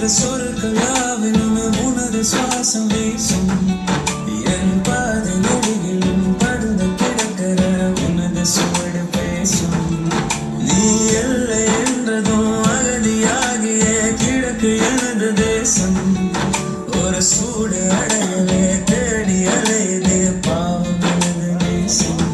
சொற்கள் யாவிலும் உனது சுவாசம் வீசும் என் பாதை நொடியிலும் படுந்து கிடக்கிற உனது சுவடு பேசும் நீ இல்லை என்றதும் அகதியாகிய கிழக்கு எனது தேசம் ஒரு சூடு அடையவே தேடி அலையதே பாவம் எனது தேசம்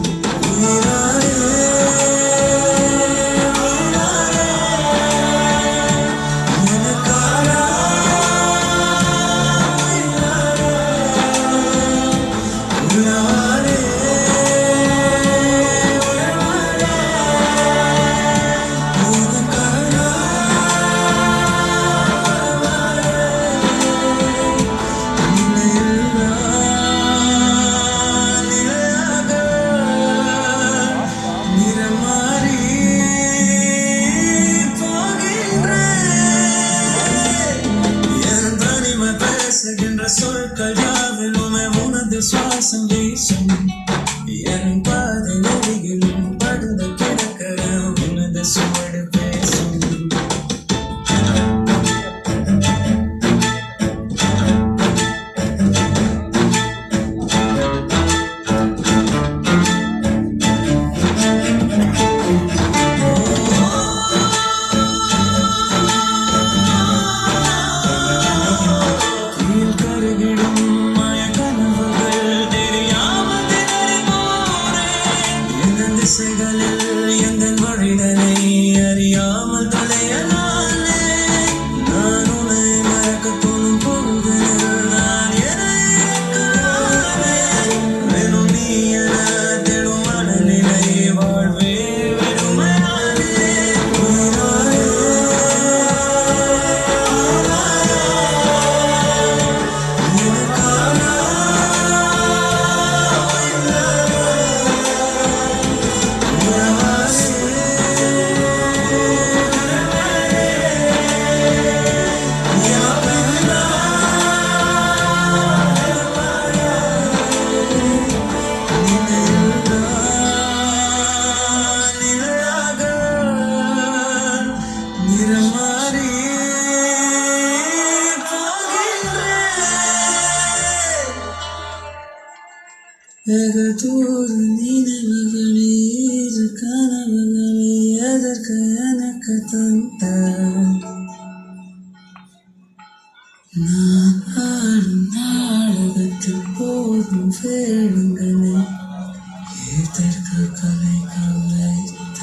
சொற்கள் யாவிலும் உனது சுவாசம் வீசும் என் பாதை நொடியிலும் படுந்து கிடக்கிற உனது சுவடு பேசும் திசைகளில் எங்கள் வழிதனை அறியாமல் தொலையலானே நான் உன்னை மறக்க தோணும் பொழுது நான் வெறும் நீ என தேடும் மனநிலை வாழ்வே வெறுமையானே வெகுதூர நினைவுகளே இரு கனவுகளே எதற்கு எனக்கு தந்த நான் ஆடும் நாடகத்தில் போதும் வேணுங்களே எதற்கு கலைக்க வைத்த